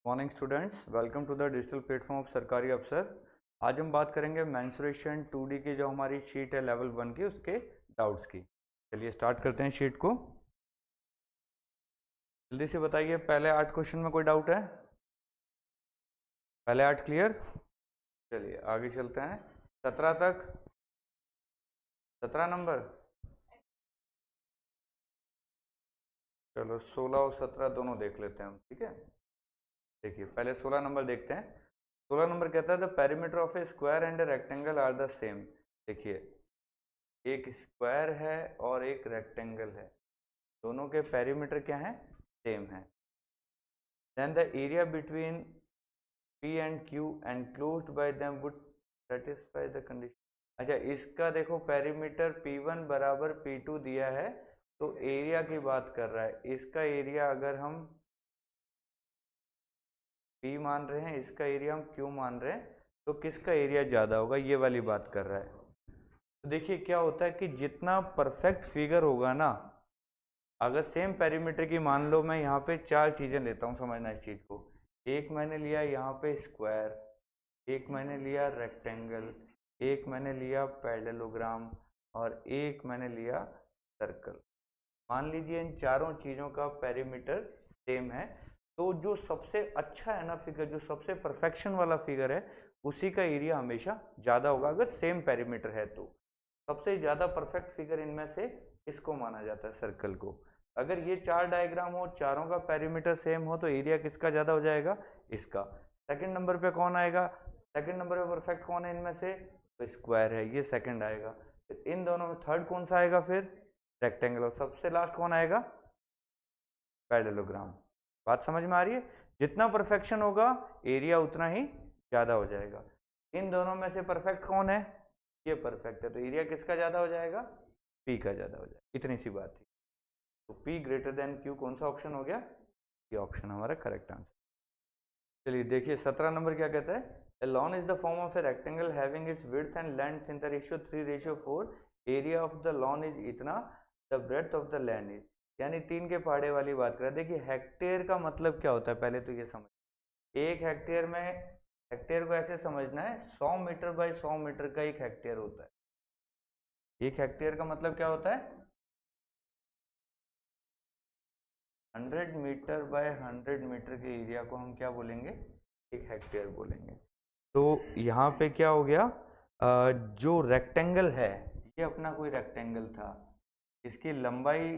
Morning students, welcome to the digital platform of Sarkari Afsar. आज हम बात करेंगे मेंसुरेशन 2D की जो हमारी शीट है लेवल 1 की, उसके डाउट्स की। चलिए स्टार्ट करते हैं शीट को। जल्दी से बताइए, पहले 8 क्वेश्चन में कोई डाउट है? पहले 8 क्लियर। चलिए आगे चलते हैं 17 तक। 17 नंबर। चलो 16 और 17 दोनों देख लेते हैं हम, ठीक है। देखिए पहले 16 नंबर देखते हैं। 16 नंबर कहता है the perimeter of a square and a rectangle are the same. देखिए एक स्क्वायर है और एक रेक्टेंगल है, दोनों के पेरीमीटर क्या है? सेम है। Then the area between P and Q enclosed by them would satisfy the condition. अच्छा, इसका देखो पेरीमीटर P1 बराबर P2 दिया है, तो एरिया की बात कर रहा है। इसका एरिया अगर हम P मान रहे हैं, इसका एरिया हम Q मान रहे हैं, तो किसका एरिया ज़्यादा होगा, ये वाली बात कर रहा है। तो देखिए क्या होता है कि जितना परफेक्ट फिगर होगा ना, अगर सेम पेरीमीटर की, मान लो मैं यहाँ पे 4 चीज़ें लेता हूँ, समझना इस चीज़ को। एक मैंने लिया यहाँ पे स्क्वायर, एक मैंने लिया रेक्टेंगल, एक मैंने लिया पैरेललोग्राम, और एक मैंने लिया सर्कल। मान लीजिए इन चारों चीज़ों का पेरीमीटर सेम है, तो जो सबसे अच्छा है ना फिगर, जो सबसे परफेक्शन वाला फिगर है, उसी का एरिया हमेशा ज़्यादा होगा अगर सेम पेरीमीटर है। तो सबसे ज़्यादा परफेक्ट फिगर इनमें से इसको माना जाता है, सर्कल को। अगर ये 4 डायग्राम हो, चारों का पेरीमीटर सेम हो, तो एरिया किसका ज़्यादा हो जाएगा? इसका। सेकंड नंबर पे कौन आएगा? सेकंड नंबर पे परफेक्ट कौन है इनमें से? तो स्क्वायर है, ये सेकंड आएगा। इन दोनों में थर्ड कौन सा आएगा फिर? रेक्टेंगल। और सबसे लास्ट कौन आएगा? पैरेललोग्राम। बात समझ में आ रही है? जितना परफेक्शन होगा एरिया उतना ही ज्यादा हो जाएगा। इन दोनों में से परफेक्ट कौन है? ये परफेक्ट है, तो एरिया किसका ज्यादा हो जाएगा? पी का ज्यादा हो जाएगा। इतनी सी बात थी। तो पी ग्रेटर देन क्यू कौन सा ऑप्शन हो गया? ये ऑप्शन हमारा करेक्ट आंसर। चलिए देखिए 17 नंबर क्या कहता है? A lawn is the form of a rectangle having its width and length in the ratio 3:4. Area of the lawn is इतना, the breadth of the land is, यानी 3 के पहाड़े वाली बात कर रहा है। देखिए हेक्टेयर का मतलब क्या होता है, पहले तो ये समझ। एक हेक्टेयर में, हेक्टेयर को ऐसे समझना है, 100 मीटर बाई 100 मीटर का एक हेक्टेयर होता है। एक हेक्टेयर का मतलब क्या होता है? 100 मीटर बाय 100 मीटर के एरिया को हम क्या बोलेंगे? एक हेक्टेयर बोलेंगे। तो यहाँ पे क्या हो गया? जो रेक्टेंगल है, ये अपना कोई रेक्टेंगल था, इसकी लंबाई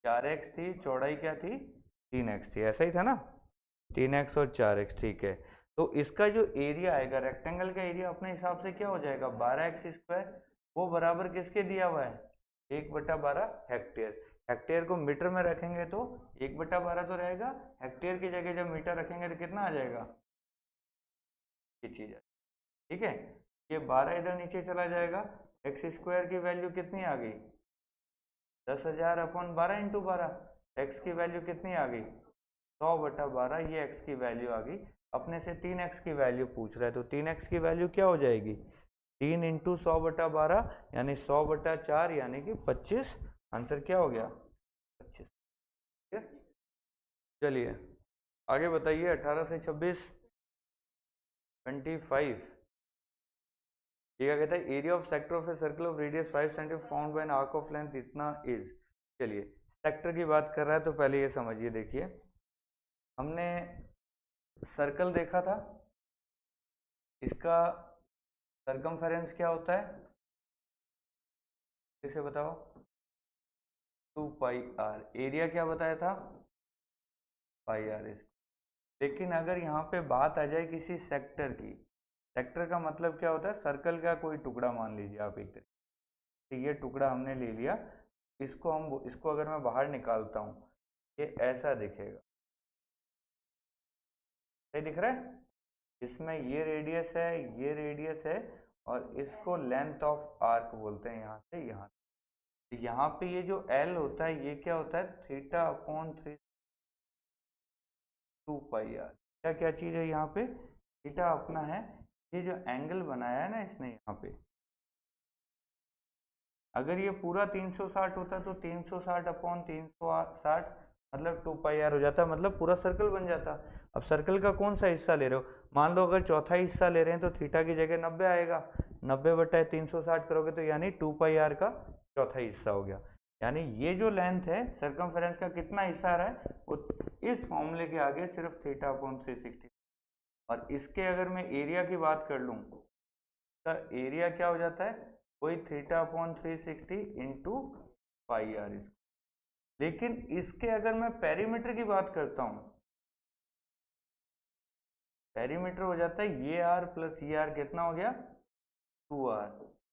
4x थी, चौड़ाई क्या थी? 3x थी, ऐसा ही था ना? 3x और 4x, ठीक है। तो इसका जो एरिया आएगा, रेक्टेंगल का एरिया अपने हिसाब से क्या हो जाएगा? 12x²। वो बराबर किसके दिया हुआ है? 1/12 हेक्टेयर। हेक्टेयर को मीटर में रखेंगे तो 1/12 तो रहेगा, हेक्टेयर की जगह जब मीटर रखेंगे तो कितना आ जाएगा? ये चीज है, ठीक है। ये 12 इधर नीचे चला जाएगा, x² की वैल्यू कितनी आ गई? 10,000/12 × 12। एक्स की वैल्यू कितनी आ गई? 100/12। ये x की वैल्यू आ गई। अपने से 3x की वैल्यू पूछ रहा है, तो 3x की वैल्यू क्या हो जाएगी? 3 × 100/12 यानी 100/4, यानी कि 25। आंसर क्या हो गया? 25। ठीक है। चलिए आगे बताइए 18 से 26। 25। ये क्या कहता है? Area of sector of a circle of radius 5 centimetre found by an arc of length इतना इज। चलिए सेक्टर की बात कर रहा है, तो पहले ये समझिए। देखिए हमने सर्कल देखा था, इसका सरकमफेरेंस क्या होता है? इसे बताओ। 2πr। एरिया क्या बताया था? πr। लेकिन अगर यहाँ पे बात आ जाए किसी सेक्टर की, सेक्टर का मतलब क्या होता है? सर्कल का कोई टुकड़ा मान लीजिए आप, एक तरीके, ये टुकड़ा हमने ले लिया, इसको अगर मैं बाहर निकालता हूँ, ये ऐसा दिखेगा। सही दिख रहा है? इसमें ये रेडियस है, ये रेडियस है, और इसको लेंथ ऑफ आर्क बोलते हैं, यहाँ से यहाँ। यहाँ पे ये जो L होता है, ये क्या होता है? θ/3 2πr। क्या क्या चीज है यहाँ पे? थीटा अपना है, ये जो एंगल बनाया है ना इसने यहाँ पे, अगर ये पूरा 360 होता तो 360/360 मतलब 2πr हो जाता, मतलब पूरा सर्कल बन जाता। अब सर्कल का कौन सा हिस्सा ले रहे हो, मान लो अगर चौथा हिस्सा ले रहे हैं तो थीटा की जगह 90 आएगा, 90/360 करोगे तो यानी 2πr का चौथा हिस्सा हो गया। यानी ये जो लेंथ है सर्कमफेरेंस का कितना हिस्सा आ रहा है वो इस फॉर्मूले के आगे सिर्फ θ/360। और इसके अगर मैं एरिया की बात कर लूँ तो एरिया क्या हो जाता है, वही θ/360 इंटू πr। लेकिन इसके अगर मैं पेरीमीटर की बात करता हूँ, पेरीमीटर हो जाता है ये r प्लस ये r, कितना हो गया 2r,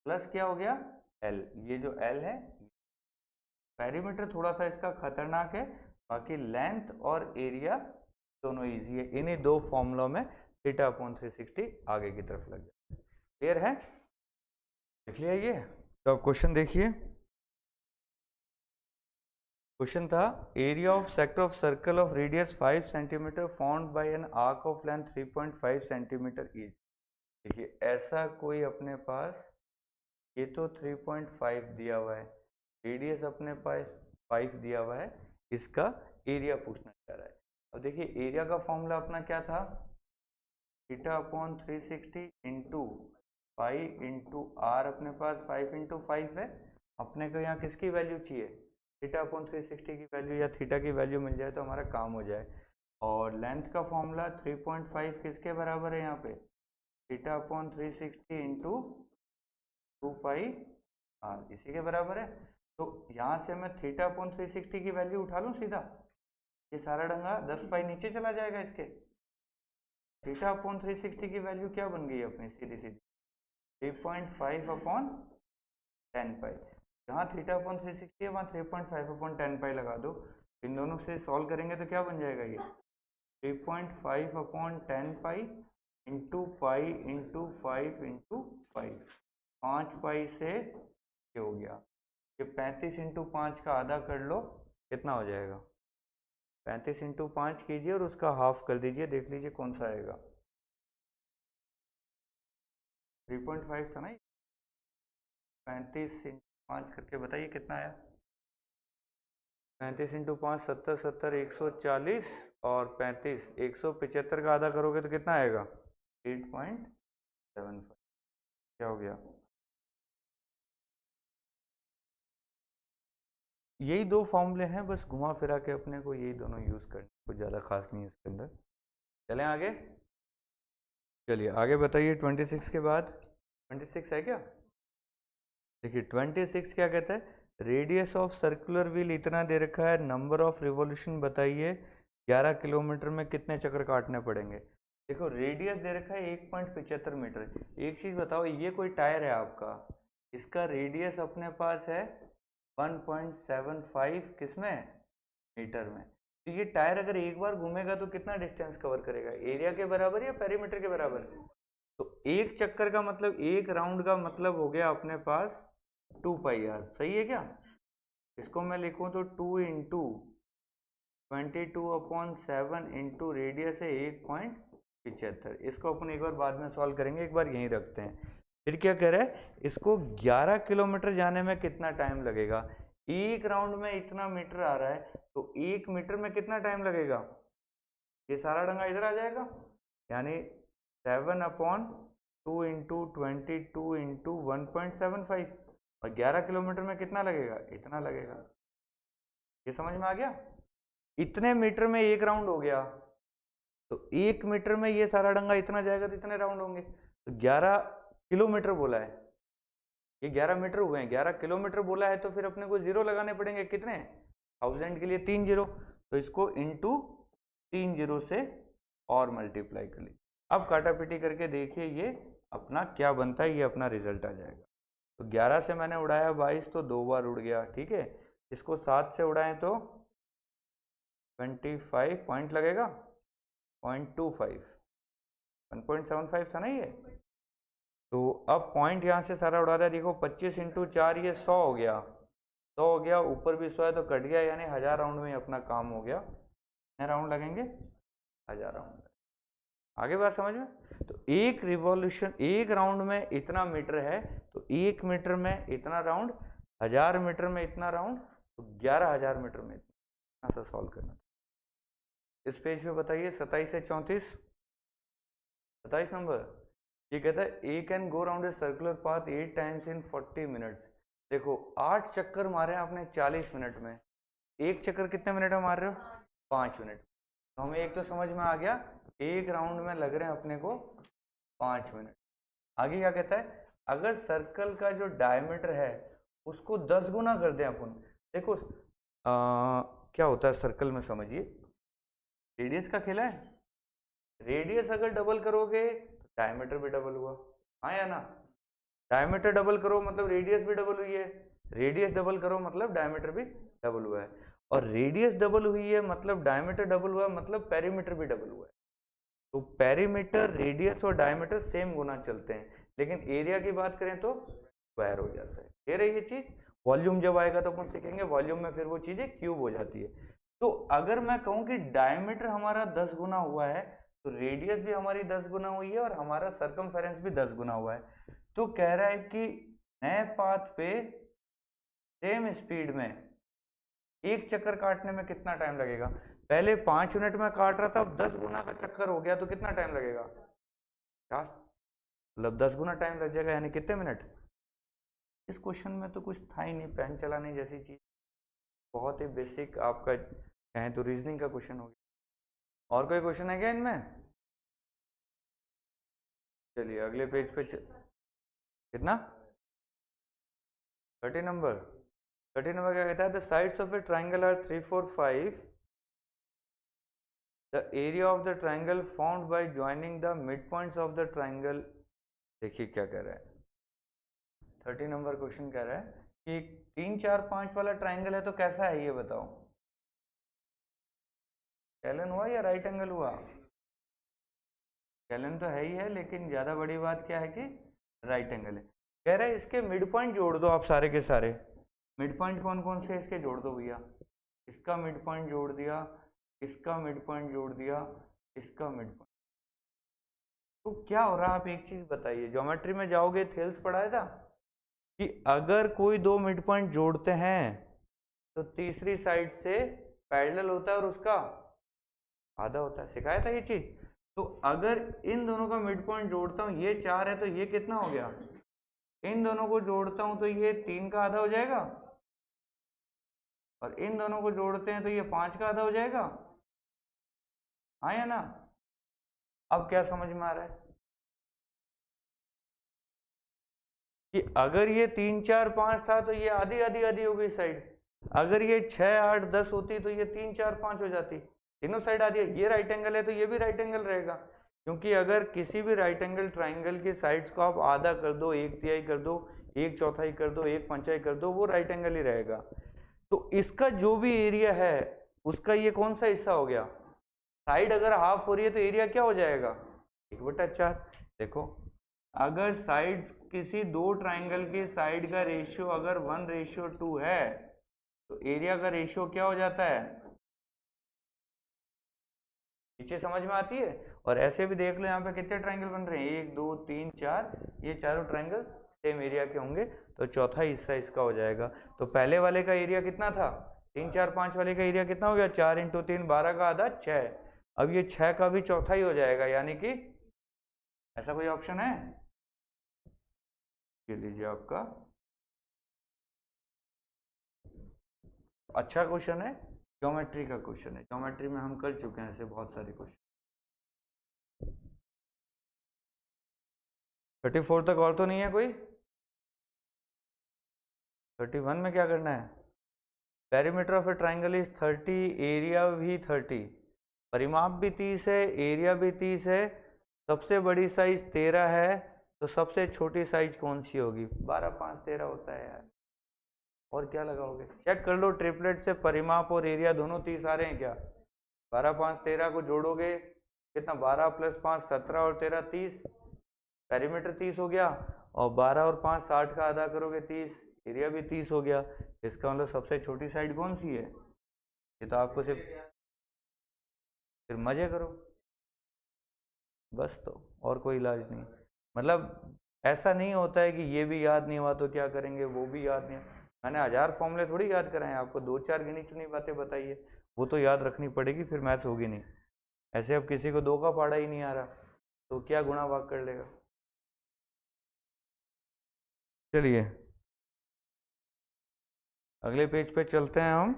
प्लस क्या हो गया l, ये जो l है। पेरीमीटर थोड़ा सा इसका खतरनाक है, बाकी लेंथ और एरिया दोनों इजी है। इन्हीं दो फॉर्मूलों में θ/360 आगे की तरफ लग जाए। क्लियर है, देख लिया ये। तो अब क्वेश्चन देखिए, क्वेश्चन था area of sector of circle of radius 5 centimetre found by an arc of length 3.5 centimetre each. देखिए ऐसा कोई अपने पास, ये तो 3.5 दिया हुआ है, रेडियस अपने पास 5 दिया हुआ है, इसका एरिया पूछना चाह रहा है। अब देखिए एरिया का फॉर्मूला अपना क्या था, θ/360 इंटू पाई इंटू आर, अपने पास 5 इंटू 5 है। अपने को यहाँ किसकी वैल्यू चाहिए, θ/360 की वैल्यू या थीटा की वैल्यू मिल जाए तो हमारा काम हो जाए। और लेंथ का फॉर्मूला 3.5 किसके बराबर है यहाँ पे, θ/360 इंटू 2πr, इसी के बराबर है। तो यहाँ से मैं θ/360 की वैल्यू उठा लूँ सीधा, ये सारा डंगा 10 पाई नीचे चला जाएगा इसके। θ/360 की वैल्यू क्या बन गई अपनी सीधी सीधी 3.5/10 पाई। जहाँ θ/360 है वहाँ 3.5/10 पाई लगा दो, इन दोनों से सॉल्व करेंगे तो क्या बन जाएगा ये 3.5/10 pi into pi into 5 into 5 पाई से ये हो गया, ये 35 इंटू 5 का आधा कर लो, कितना हो जाएगा 35 इंटू 5 कीजिए और उसका हाफ कर दीजिए, देख लीजिए कौन सा आएगा। 3.5 था ना, 35 इंटू 5 करके बताइए कितना आया। 35 इंटू 5 70 70 140 और 35 175 का आधा करोगे तो कितना आएगा 8.75। क्या हो गया, यही दो फॉर्मूले हैं, बस घुमा फिरा के अपने को यही दोनों यूज करने, कुछ ज़्यादा खास नहीं है इसके अंदर। चलें आगे, चलिए आगे बताइए 26 के बाद। 26 है क्या, देखिए 26 क्या कहता है, रेडियस ऑफ सर्कुलर व्हील इतना दे रखा है, नंबर ऑफ रिवॉल्यूशन बताइए 11 किलोमीटर में कितने चक्कर काटने पड़ेंगे। देखो रेडियस दे रखा है 1.75 मीटर। एक चीज बताओ, ये कोई टायर है आपका, इसका रेडियस अपने पास है 1.75 किसमें मीटर में। तो ये टायर अगर एक बार घूमेगा तो कितना डिस्टेंस कवर करेगा, एरिया के बराबर या पेरीमीटर के बराबर। तो एक चक्कर का मतलब, एक राउंड का मतलब हो गया अपने पास 2πr, सही है क्या। इसको मैं लिखूं तो 2 इंटू 22/7 इंटू रेडियस है 1.75। इसको अपन एक बार बाद में सॉल्व करेंगे, एक बार यहीं रखते हैं। फिर क्या कह रहा है, इसको 11 किलोमीटर जाने में कितना टाइम लगेगा। एक राउंड में इतना मीटर आ रहा है तो 1 मीटर में कितना टाइम लगेगा, ये सारा डंगा इधर आ जाएगा, यानी 7/2 इंटू 22 इंटू 1.75 और 11 किलोमीटर में कितना लगेगा, इतना लगेगा। ये समझ में आ गया, इतने मीटर में एक राउंड हो गया, तो 1 मीटर में ये सारा डंगा इतना जाएगा तो इतने राउंड होंगे। तो 11 किलोमीटर बोला है, ये 11 मीटर हुए हैं, 11 किलोमीटर बोला है तो फिर अपने को जीरो लगाने पड़ेंगे, कितने 1000 के लिए 3 जीरो, तो इसको इंटू 3 जीरो से और मल्टीप्लाई कर लीजिए। अब काटापीटी करके देखिए ये अपना क्या बनता है, ये अपना रिजल्ट आ जाएगा। तो 11 से मैंने उड़ाया 22 तो 2 बार उड़ गया, ठीक है। इसको 7 से उड़ाएं तो 25 पॉइंट लगेगा, 0.25, 1.75 था ना ये। तो अब पॉइंट यहाँ से सारा उड़ा दिया, देखो 25 इंटू 4 ये 100 हो गया, 100 हो गया, ऊपर भी 100 है तो कट गया, यानी 1000 राउंड में अपना काम हो गया। कितने राउंड लगेंगे 1000 राउंड। आगे बात समझ में। तो एक रिवॉल्यूशन, एक राउंड में इतना मीटर है, तो 1 मीटर में इतना राउंड, 1000 मीटर में इतना राउंड, तो 11000 मीटर में इतना ऐसा सॉल्व करना। इस पेज पे बताइए 27 से 34, 27 नंबर। ये कहता है A can go round a circular path 8 times in 40 minutes. देखो 8 चक्कर मारे आपने 40 मिनट में, एक चक्कर कितने मिनट में मार रहे हो? 5 मिनट। तो हमें एक तो समझ में आ गया, एक राउंड में लग रहे हैं अपने को 5 मिनट। आगे क्या कहता है, अगर सर्कल का जो डायमीटर है उसको 10 गुना कर दें अपन। देखो क्या होता है सर्कल में, समझिए रेडियस का खेला है। रेडियस अगर डबल करोगे तो डायमीटर भी डबल हुआ, हाँ या ना? डायमीटर डबल करो मतलब रेडियस भी डबल हुई है, रेडियस डबल करो मतलब डायमीटर भी डबल हुआ है, और रेडियस डबल हुई है मतलब डायमीटर डबल हुआ है, मतलब पेरीमीटर भी डबल हुआ है। तो पेरीमीटर, रेडियस और डायमीटर सेम गुना चलते हैं, लेकिन एरिया की बात करें तो स्क्वायर हो जाता है। कह रही ये चीज, वॉल्यूम जब आएगा तो अपन सीखेंगे, वॉल्यूम में फिर वो चीजें क्यूब हो जाती है। तो अगर मैं कहूं कि डायमीटर हमारा 10 गुना हुआ है, तो रेडियस भी हमारी 10 गुना हुई है और हमारा सर्कमफेरेंस भी 10 गुना हुआ है। तो कह रहा है कि नए पाथ पे सेम स्पीड में एक चक्कर काटने में कितना टाइम लगेगा। पहले 5 मिनट में काट रहा था, अब 10 गुना का चक्कर हो गया तो कितना टाइम लगेगा? मतलब 10 गुना टाइम लग जाएगा, यानी कितने मिनट। इस क्वेश्चन में तो कुछ था ही नहीं, पेन चलाने जैसी चीज, बहुत ही बेसिक आपका कहें तो रीजनिंग का क्वेश्चन हो गया। और कोई क्वेश्चन है क्या इनमें? चलिए अगले पेज पे कितना, 30 नंबर। 30 नंबर क्या कहता है, the sides of a triangle are 3, 4, 5, the area of the triangle found by joining the mid points of the triangle. देखिए क्या कह रहा है, 30 नंबर क्वेश्चन कह रहा है कि 3, 4, 5 वाला ट्राइंगल है तो कैसा है ये बताओ। स्केलन हुआ या राइट एंगल हुआ? स्केलन तो है ही है, लेकिन ज्यादा बड़ी बात क्या है कि राइट एंगल है। कह रहा है इसके मिड पॉइंट जोड़ दो आप सारे के सारे। मिड पॉइंट कौन कौन से इसके जोड़ दो भैया। इसका मिड पॉइंट जोड़ दिया, इसका मिड पॉइंट जोड़ दिया, इसका मिड पॉइंट। तो क्या हो रहा है, आप एक चीज बताइए, ज्योमेट्री में जाओगे, थेल्स पढ़ाया था कि अगर कोई दो मिड पॉइंट जोड़ते हैं तो तीसरी साइड से पैरेलल होता है और उसका आधा होता है, सिखाया था ये चीज। तो अगर इन दोनों का मिड पॉइंट जोड़ता हूं, ये 4 है तो ये कितना हो गया, इन दोनों को जोड़ता हूं तो ये 3 का आधा हो जाएगा, और इन दोनों को जोड़ते हैं तो ये 5 का आधा हो जाएगा, हाँ या ना? अब क्या समझ में आ रहा है कि अगर ये 3, 4, 5 था तो ये आधी आधी आधी हो गई साइड। अगर ये 6, 8, 10 होती तो ये 3, 4, 5 हो जाती, तीनों साइड आधी है। ये राइट एंगल है तो ये भी राइट एंगल रहेगा, क्योंकि अगर किसी भी राइट एंगल ट्राइंगल के साइड्स को आप आधा कर दो, एक तिहाई कर दो, एक चौथाई कर दो, एक पंचाई कर दो, वो राइट एंगल ही रहेगा। तो इसका जो भी एरिया है उसका ये कौन सा हिस्सा हो गया, साइड अगर हाफ हो रही है तो एरिया क्या हो जाएगा, 1/4। देखो अगर साइड्स किसी दो ट्राइंगल के साइड का रेशियो अगर 1:2 है तो एरिया का रेशियो क्या हो जाता है, नीचे समझ में आती है। और ऐसे भी देख लो यहाँ पे कितने ट्राइंगल बन रहे हैं, 1, 2, 3, 4, ये चारों ट्राइंगल सेम एरिया के होंगे, तो चौथा हिस्सा इसका हो जाएगा। तो पहले वाले का एरिया कितना था, 3, 4, 5 वाले का एरिया कितना हो गया, 4 × 3 12 का आधा 6। अब ये 6 का भी चौथा ही हो जाएगा, यानी कि ऐसा कोई ऑप्शन है, ये लीजिए आपका अच्छा क्वेश्चन है, ज्योमेट्री का क्वेश्चन है। ज्योमेट्री में हम कर चुके हैं ऐसे बहुत सारे क्वेश्चन। 34 तक और तो नहीं है कोई? 31 में क्या करना है, perimeter of a triangle is 30, area भी 30, परिमाप भी 30 है, एरिया भी 30 है, सबसे बड़ी साइज 13 है, तो सबसे छोटी साइज कौन सी होगी, 12, 5, 13 होता है यार। और क्या लगाओगे, चेक कर लो ट्रिपलेट से परिमाप और एरिया दोनों 30 आ रहे हैं क्या। 12, 5, 13 को जोड़ोगे कितना, 12 + 5 17 और 13 30, पेरीमीटर 30 हो गया, और 12 और 5 60 का आधा करोगे 30, एरिया भी 30 हो गया। इसका मतलब सबसे छोटी साइड कौन सी है, ये तो आपको सिर्फ फिर मजे करो बस, तो और कोई इलाज नहीं। मतलब ऐसा नहीं होता है कि ये भी याद नहीं हुआ तो क्या करेंगे, वो भी याद नहीं। मैंने 1000 फॉर्मूले थोड़ी याद कराए आपको, 2, 4 गिनी चुनी बातें बताइए, वो तो याद रखनी पड़ेगी, फिर मैथ्स होगी नहीं। ऐसे अब किसी को 2 का पहाड़ा ही नहीं आ रहा तो क्या गुणा भाग कर लेगा। चलिए अगले पेज पे चलते हैं हम,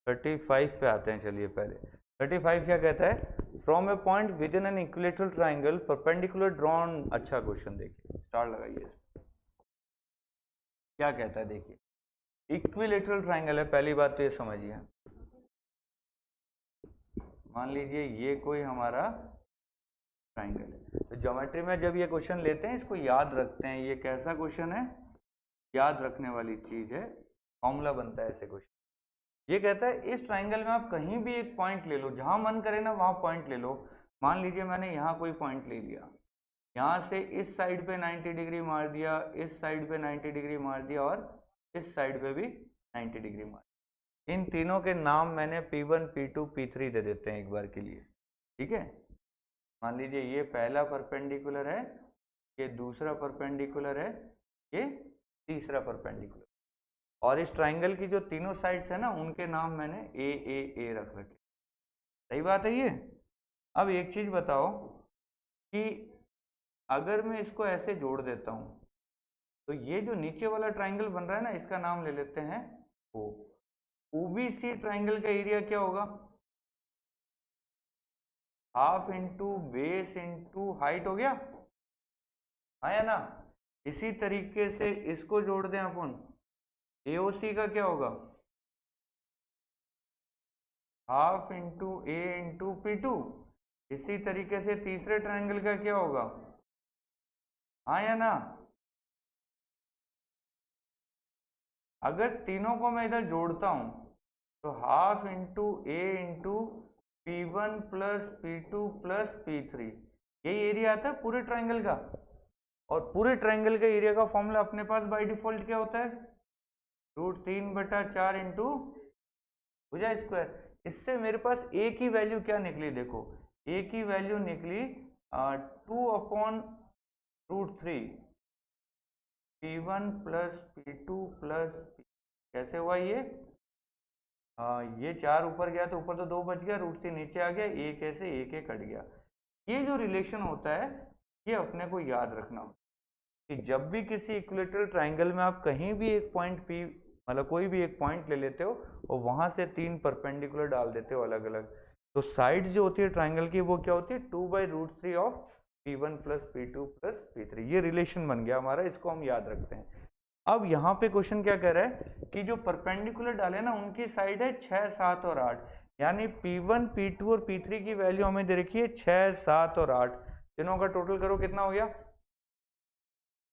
35 पे आते हैं। चलिए पहले 35 क्या कहता है, from A point with in an equilateral triangle perpendicular drawn. अच्छा क्वेश्चन देखिए, स्टार लगाइए। क्या कहता है देखिए, इक्विलेटरल ट्राइंगल है, पहली बात तो ये समझिए। मान लीजिए ये कोई हमारा ट्राइंगल है, तो ज्योमेट्री में जब ये क्वेश्चन लेते हैं इसको याद रखते हैं। ये कैसा क्वेश्चन है, याद रखने वाली चीज है, फॉर्मूला बनता है ऐसे क्वेश्चन। ये कहता है इस ट्राइंगल में आप कहीं भी एक पॉइंट ले लो, जहां मन करे ना वहां पॉइंट ले लो। मान लीजिए मैंने यहाँ कोई पॉइंट ले लिया, यहाँ से इस साइड पे 90 डिग्री मार दिया, इस साइड पे 90 डिग्री मार दिया और इस साइड पे भी 90 डिग्री मार दिया। इन तीनों के नाम मैंने P1 P2 P3 दे देते हैं एक बार के लिए, ठीक है। मान लीजिए ये पहला परपेंडिकुलर है, ये दूसरा परपेंडिकुलर है, ये तीसरा परपेंडिकुलर, और इस ट्राइंगल की जो तीनों साइड्स है ना उनके नाम मैंने ए रख रखे। सही बात है ये। अब एक चीज बताओ कि अगर मैं इसको ऐसे जोड़ देता हूं तो ये जो नीचे वाला ट्राइंगल बन रहा है ना, इसका नाम ले लेते हैं ओ। ओबीसी ट्राइंगल का एरिया क्या होगा, half into base into height हो गया, हाँ या ना। इसी तरीके से इसको जोड़ दें अपन, एओसी का क्या होगा, half into a into P2। इसी तरीके से तीसरे ट्राइंगल का क्या होगा, हाँ या ना। अगर तीनों को मैं इधर जोड़ता हूं तो half into a into P1 plus P2 plus P3, यही एरिया आता है पूरे ट्राइंगल का। और पूरे ट्राइंगल का एरिया का फॉर्मूला अपने पास बाय डिफॉल्ट क्या होता है, √3/4 इंटू भुजा स्क्वायर। इससे मेरे पास ए की वैल्यू क्या निकली, देखो ए की वैल्यू निकली 2/√3 P1 प्लस P2 प्लस कैसे हुआ ये 4 ऊपर गया तो ऊपर तो 2 बच गया, √3 नीचे आ गया, ए कैसे एक कट गया। ये जो रिलेशन होता है ये अपने को याद रखना कि जब भी किसी इक्विलेटरल ट्राइंगल में आप कहीं भी एक पॉइंट P, मतलब कोई भी एक पॉइंट ले लेते हो और वहां से 3 परपेंडिकुलर डाल देते हो अलग अलग, तो साइड जो होती है ट्राइंगल की वो क्या होती है, 2/√3 of P1 plus P2 plus P3। ये रिलेशन बन गया हमारा, इसको हम याद रखते हैं। अब यहाँ पे क्वेश्चन क्या कह रहा है कि जो परपेंडिकुलर डाले ना उनकी साइड है 6, 7 और 8, यानी P1 P2 और P3 की वैल्यू हमें दे रखी है 6, 7 और 8। तीनों का टोटल करो कितना हो गया,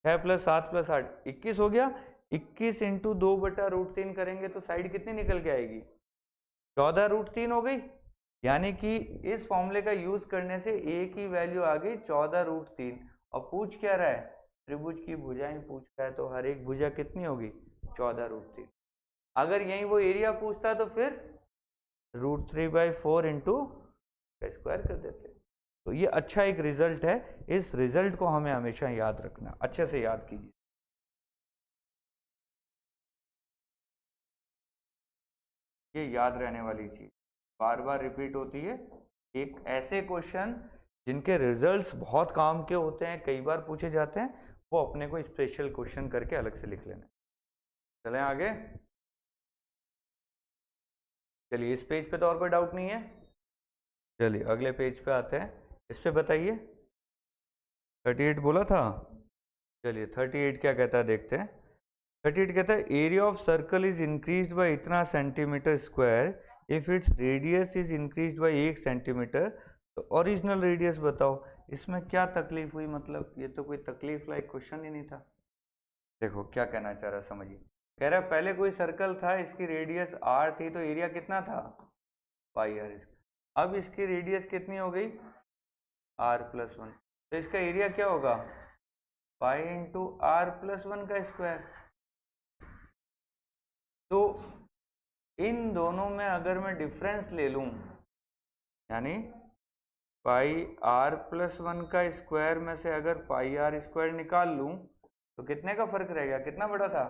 6 प्लस 7 प्लस 8 21 हो गया। 21 इंटू 2/√3 करेंगे तो साइड कितनी निकल के आएगी, 14√3 हो गई। यानी कि इस फॉर्मूले का यूज करने से ए की वैल्यू आ गई 14√3। और पूछ क्या रहा है, त्रिभुज की भुजाएं पूछ रहा है, तो हर एक भुजा कितनी होगी, 14√3। अगर यही वो एरिया पूछता तो फिर √3/4 इंटू स्क्वायर कर देते। तो ये अच्छा एक रिजल्ट है, इस रिजल्ट को हमें हमेशा याद रखना, अच्छे से याद कीजिए। ये याद रहने वाली चीज बार बार रिपीट होती है। एक ऐसे क्वेश्चन जिनके रिजल्ट्स बहुत काम के होते हैं, कई बार पूछे जाते हैं, वो अपने को स्पेशल क्वेश्चन करके अलग से लिख लेना। चलें आगे। चलिए इस पेज पे तो और कोई डाउट नहीं है, चलिए अगले पेज पे आते हैं। इस पे बताइए 38 बोला था, चलिए 38 क्या कहता है देखते हैं। 38 कहता है area of circle is increased by इतना centimetre square if its radius is increased by 1 centimetre. तो ओरिजिनल रेडियस बताओ। इसमें क्या तकलीफ हुई, मतलब ये तो कोई तकलीफ लायक क्वेश्चन ही नहीं था। देखो क्या कहना चाह रहा है समझिए, कह रहा है पहले कोई सर्कल था, इसकी रेडियस r थी, तो एरिया कितना था πr। अब इसकी रेडियस कितनी हो गई r+1, तो इसका एरिया क्या होगा पाई इंटू r+1 का स्क्वायर। तो इन दोनों में अगर मैं डिफरेंस ले लूं, यानी पाई r+1 का स्क्वायर में से अगर पाई r स्क्वायर निकाल लूं तो कितने का फर्क रहेगा, कितना बड़ा था,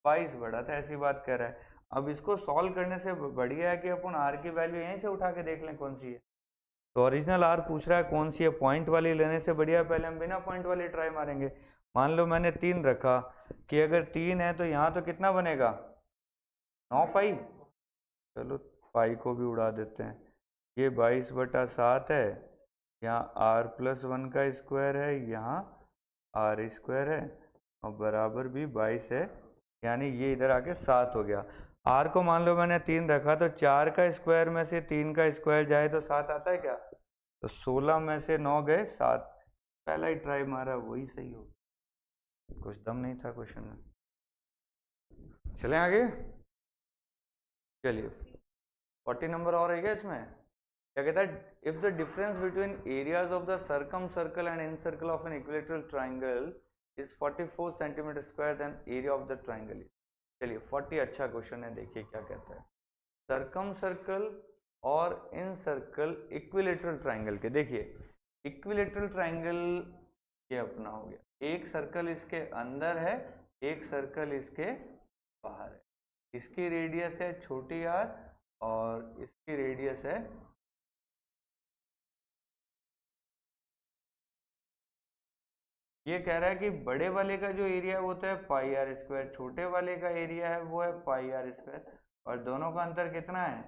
22 बड़ा था, ऐसी बात कह रहा है। अब इसको सॉल्व करने से बढ़िया है कि अपन आर की वैल्यू यहीं से उठा के देख लें कौन सी है। तो ओरिजिनल आर पूछ रहा है कौन सी है, पॉइंट वाली लेने से बढ़िया पहले हम बिना पॉइंट वाली ट्राई मारेंगे। मान लो मैंने 3 रखा कि अगर 3 है तो यहाँ तो कितना बनेगा 9 पाई। चलो पाई को भी उड़ा देते हैं, ये 22/7 है, यहाँ r+1 का स्क्वायर है, यहाँ r² है और बराबर भी 22 है, यानी ये इधर आके 7 हो गया। r को मान लो मैंने 3 रखा तो 4 का स्क्वायर में से 3 का स्क्वायर जाए तो 7 आता है क्या, तो 16 में से 9 गए 7। पहला ही ट्राई मारा वही सही हो, कुछ दम नहीं था क्वेश्चन में। चलें आगे, चलिए 40 नंबर और है क्या इसमें। क्या कहता है, if the difference between areas of the circum circle and in circle of an equilateral triangle is 44 centimetre square then area of the triangle. चलिए 40 अच्छा क्वेश्चन है, देखिए क्या कहता है। सर्कम सर्कल और इन सर्कल इक्विलेटरल ट्राइंगल के, देखिए इक्विलेटरल ट्राइंगल ये अपना हो गया, एक सर्कल इसके अंदर है एक सर्कल इसके बाहर है, इसकी रेडियस है छोटी r और इसकी रेडियस है, ये कह रहा है कि बड़े वाले का जो एरिया होता है πr², छोटे वाले का एरिया है वो है πr², और दोनों का अंतर कितना है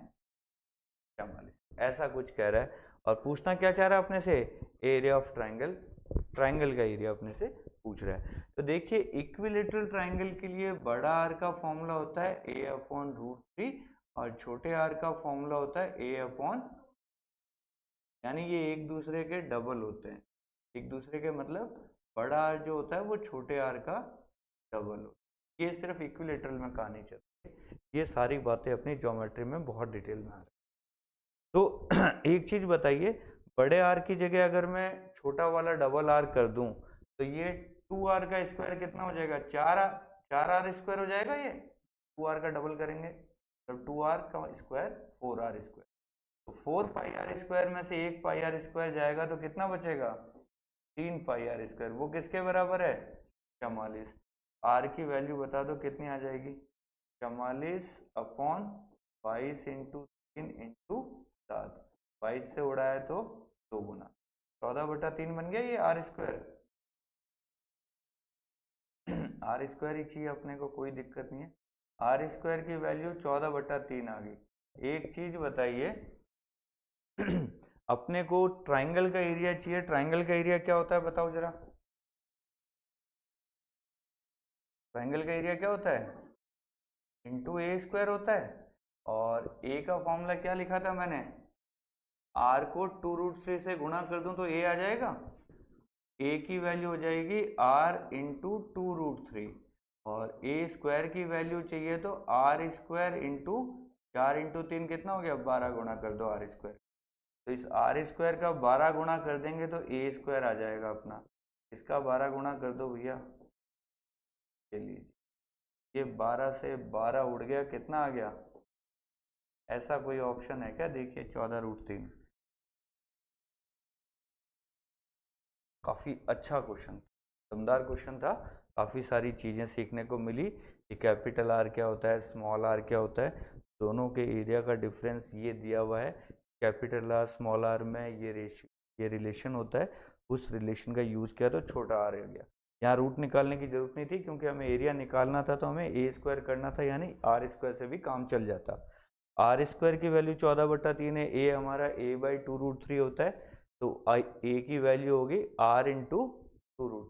44, ऐसा कुछ कह रहा है। और पूछना क्या चाह रहा है अपने से, एरिया ऑफ ट्राइंगल, ट्राइंगल का एरिया अपने से पूछ रहा है। तो देखिए इक्विलेटरल ट्राइंगल के लिए बड़ा r का फॉर्मूला होता है a/√3 और छोटे r का फॉर्मूला होता है a/, यानी ये एक दूसरे के डबल होते हैं, एक दूसरे के मतलब बड़ा r जो होता है वो छोटे r का डबल होता है। ये सिर्फ इक्विलेटरल में कहानी चलती है, ये सारी बातें अपनी ज्योमेट्री में बहुत डिटेल में आ रही है। तो एक चीज बताइए, बड़े r की जगह अगर मैं छोटा वाला डबल r कर दूं तो ये 2r का स्क्वायर कितना हो जाएगा, 4r² हो जाएगा, ये 2r का डबल करेंगे तो 2r का स्क्वायर 4r², तो 4πr² में से 1πr² जाएगा तो कितना बचेगा 3πr², वो किसके बराबर है 44। r की वैल्यू बता दो कितनी आ जाएगी, 44/22 × 3 × 7, 22 से उड़ाया तो 2 गुना 14/3 बन गया ये r²। r² ही चाहिए अपने को, कोई दिक्कत नहीं है, r² की वैल्यू 14/3 आ गई। एक चीज बताइए अपने को ट्राइंगल का एरिया चाहिए, ट्राइंगल का एरिया क्या होता है बताओ जरा, ट्राइंगल का एरिया क्या होता है इंटू a² होता है, और a का फॉर्मूला क्या लिखा था मैंने, r को 2√3 से गुणा कर दूं तो a आ जाएगा, a की वैल्यू हो जाएगी r × 2√3 और a² की वैल्यू चाहिए तो r² × 4 × 3 कितना हो गया 12 गुणा कर दो r², तो इस r² का 12 गुणा कर देंगे तो a² आ जाएगा अपना, इसका 12 गुणा कर दो भैया, चलिए ये 12 से 12 उड़ गया, कितना आ गया, ऐसा कोई ऑप्शन है क्या, देखिए 14√3। काफ़ी अच्छा क्वेश्चन, दमदार क्वेश्चन था, काफ़ी सारी चीज़ें सीखने को मिली कि कैपिटल R क्या होता है, स्मॉल r क्या होता है, दोनों के एरिया का डिफरेंस ये दिया हुआ है, कैपिटल R स्मॉल r में ये रिलेशन होता है, उस रिलेशन का यूज़ किया तो छोटा r आ गया। यहाँ रूट निकालने की जरूरत नहीं थी क्योंकि हमें एरिया निकालना था, तो हमें a² करना था, यानी r² से भी काम चल जाता। r² की वैल्यू 14/3 है, a हमारा a/2√3 होता है, तो a की वैल्यू होगी r × 2√3,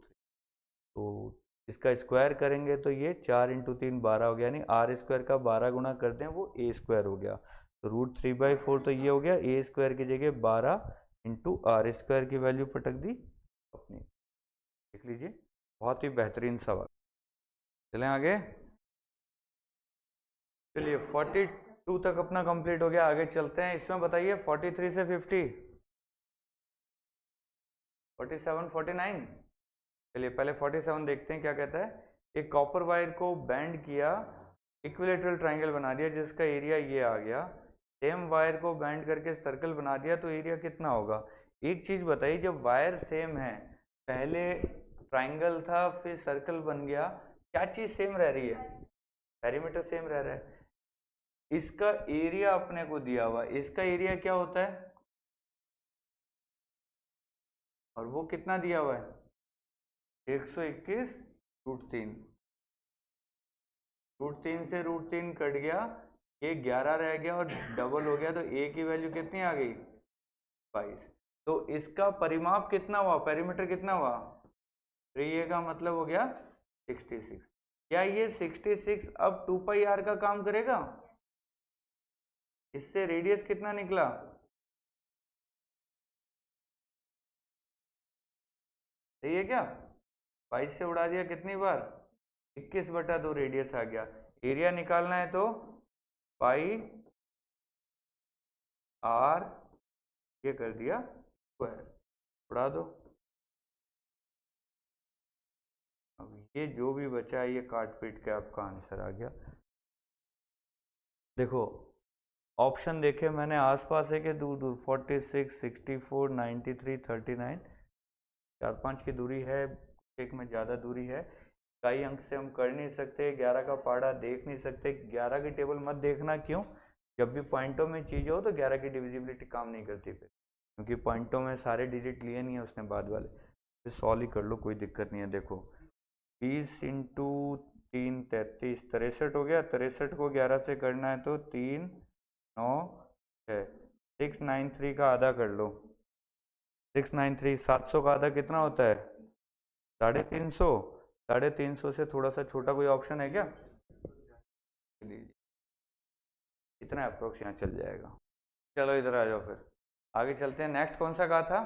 तो इसका स्क्वायर करेंगे तो ये 4 × 3 12 हो गया, यानी r² का 12 गुना कर दें वो a² हो गया, तो √3/4 तो ये हो गया, a² की जगह 12 × r² की वैल्यू पटक दी अपनी, देख लीजिए बहुत ही बेहतरीन सवाल। चलें आगे, चलिए 42 तक अपना कंप्लीट हो गया, आगे चलते हैं। इसमें बताइए 43 से 50, 47, 49, चलिए पहले 47 देखते हैं क्या कहता है। एक कॉपर वायर को बैंड किया, इक्विलेटरल ट्राइंगल बना दिया जिसका एरिया ये आ गया, सेम वायर को बैंड करके सर्कल बना दिया तो एरिया कितना होगा। एक चीज बताइए, जब वायर सेम है, पहले ट्राइंगल था फिर सर्कल बन गया, क्या चीज सेम रह रही है, पेरीमीटर सेम रह रहा है, इसका एरिया अपने को दिया हुआ, इसका एरिया क्या होता है और वो कितना दिया हुआ है 121√3। √3 से √3 कट गया, ये 11 रह गया और डबल हो गया, तो ए की वैल्यू कितनी आ गई 22। तो इसका परिमाप कितना हुआ, पेरीमीटर कितना हुआ 3a का मतलब हो गया 66। क्या ये 66 अब 2πr का काम करेगा, इससे रेडियस कितना निकला सही है क्या, 22 से उड़ा दिया कितनी बार 21/2 रेडियस आ गया। एरिया निकालना है तो पाई आर ये कर दिया स्क्वायर, उड़ा दो। अब ये जो भी बचा है ये काट पीट के आपका आंसर आ गया। देखो ऑप्शन देखे मैंने आसपास है कि दूर दूर 46, 64, 93, 39, 4-5 की दूरी है, एक में ज़्यादा दूरी है। कई अंक से हम कर नहीं सकते, 11 का पहाड़ा देख नहीं सकते। 11 की टेबल मत देखना, क्यों, जब भी पॉइंटों में चीज़ हो तो 11 की डिविजिबिलिटी काम नहीं करती फिर, क्योंकि पॉइंटों में सारे डिजिट लिए नहीं है उसने बाद वाले, फिर सॉल्व ही कर लो कोई दिक्कत नहीं है। देखो 20 इंटू 3 33, 63 हो गया। 63 को 11 से करना है तो 3 9 6, 693 का आधा कर लो। 693 700 का आधा कितना होता है 350। 350 से थोड़ा सा छोटा कोई ऑप्शन है क्या, इतना अप्रोक्स यहाँ चल जाएगा। चलो इधर आ जाओ, फिर आगे चलते हैं। नेक्स्ट कौन सा कहा था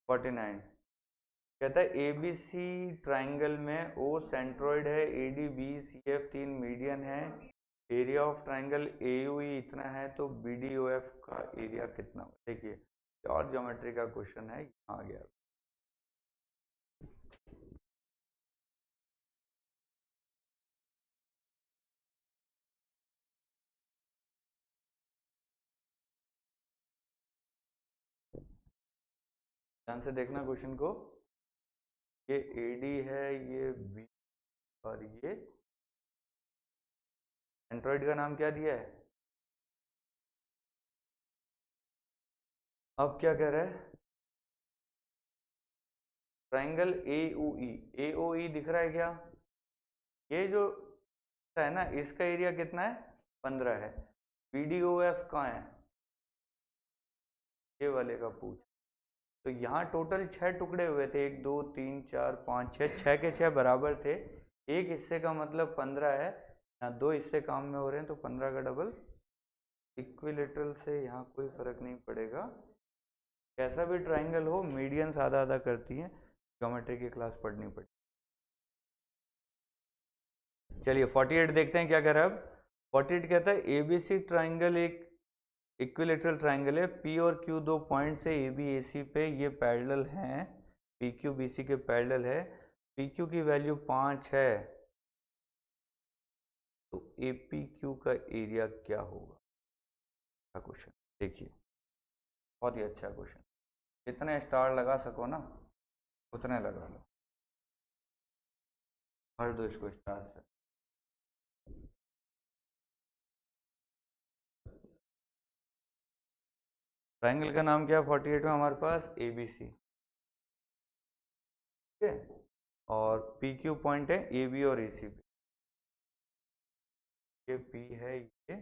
49। कहता है ए बी सी ट्राइंगल में ओ सेंट्रोइड है, A D B C F 3 median है, area of triangle A U E इतना है, तो बी डी ओ एफ का एरिया कितना हो। देखिए और ज्योमेट्री का क्वेश्चन है, यहाँ आ गया। ध्यान से देखना क्वेश्चन को, ये ए डी है, ये बी, और ये सेंट्रोइड का नाम क्या दिया है। अब क्या कह रहा है, ट्राइंगल ए ओ ई, ए ओ ई दिख रहा है क्या, ये जो है ना इसका एरिया कितना है 15 है। बी डी ओ एफ कहाँ है, ये वाले का पूछ। तो यहाँ टोटल 6 टुकड़े हुए थे, 1 2 3 4 5 6, 6 के 6 बराबर थे। एक हिस्से का मतलब 15 है, यहाँ 2 हिस्से काम में हो रहे हैं तो 15 का डबल। इक्विलेटरल से यहाँ कोई फर्क नहीं पड़ेगा, कैसा भी ट्राइंगल हो मीडियंस आधा आधा करती हैं, ज्योमेट्री की क्लास पढ़नी पड़ती। चलिए 48 देखते हैं क्या कह रहा है अब। 48 कहता है एबीसी ट्राइंगल एक इक्विलेटरल ट्राइंगल है, पी और क्यू दो पॉइंट है ए बी ए सी पे, ये पैरेलल हैं, पी क्यू बी सी के पैरेलल है, पी क्यू की वैल्यू 5 है, तो ए पी क्यू का एरिया क्या होगा। अच्छा क्वेश्चन, देखिए बहुत ही अच्छा क्वेश्चन, जितने स्टार लगा सको ना उतने लगा लो, भर दो इसको स्टार से। ट्राइंगल का नाम क्या है 48 में हमारे पास ए बी सी, ठीक है, और पी क्यू पॉइंट है ए बी और ए सी पे, ये पी है ये,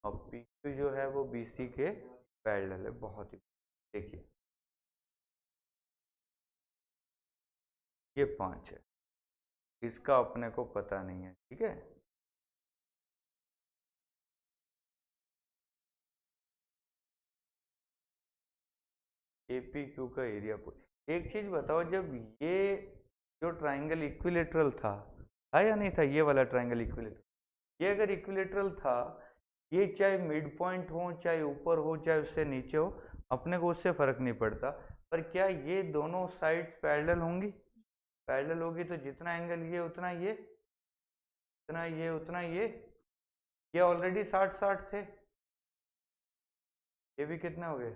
और पी क्यू जो है वो बी सी के पैरेलल है। बहुत ही देखिए ये 5 है, इसका अपने को पता नहीं है, ठीक है। ए पी क्यू का एरिया एक चीज बताओ, जब ये जो ट्राइंगल इक्विलेटरल था या नहीं था, ये वाला ट्राइंगल इक्विलेटरल, ये अगर इक्विलेटरल था, ये चाहे मिड पॉइंट हो, चाहे ऊपर हो, चाहे उससे नीचे हो, अपने को उससे फर्क नहीं पड़ता, पर क्या ये दोनों साइड्स पैरेलल होंगी, पैरेलल होगी तो जितना एंगल ये उतना ये, उतना ये उतना ये ऑलरेडी 60-60 थे, ये भी कितना हो गया,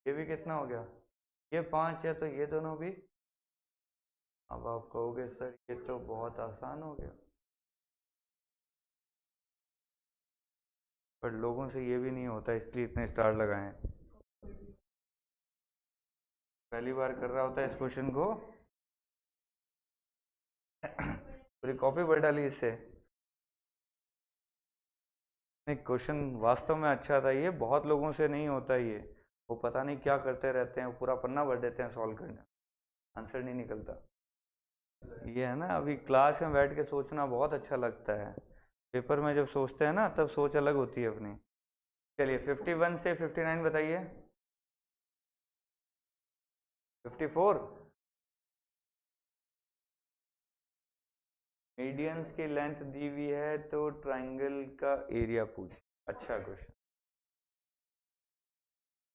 ये भी कितना हो गया, ये 5 है, तो ये दोनों भी। अब आप कहोगे सर ये तो बहुत आसान हो गया, पर लोगों से ये भी नहीं होता, इसलिए इतने स्टार लगाए हैं। पहली बार कर रहा होता है इस क्वेश्चन को पूरी कॉपी भर डाली इससे। नहीं, क्वेश्चन वास्तव में अच्छा था, ये बहुत लोगों से नहीं होता ये, वो पता नहीं क्या करते रहते हैं, वो पूरा पन्ना भर देते हैं सॉल्व करने, आंसर नहीं निकलता। ये है ना, अभी क्लास में बैठ के सोचना बहुत अच्छा लगता है, पेपर में जब सोचते हैं ना तब सोच अलग होती है अपनी। चलिए 51 से 59 बताइए। 54। मीडियंस की लेंथ दी हुई है तो ट्राइंगल का एरिया पूछ। अच्छा क्वेश्चन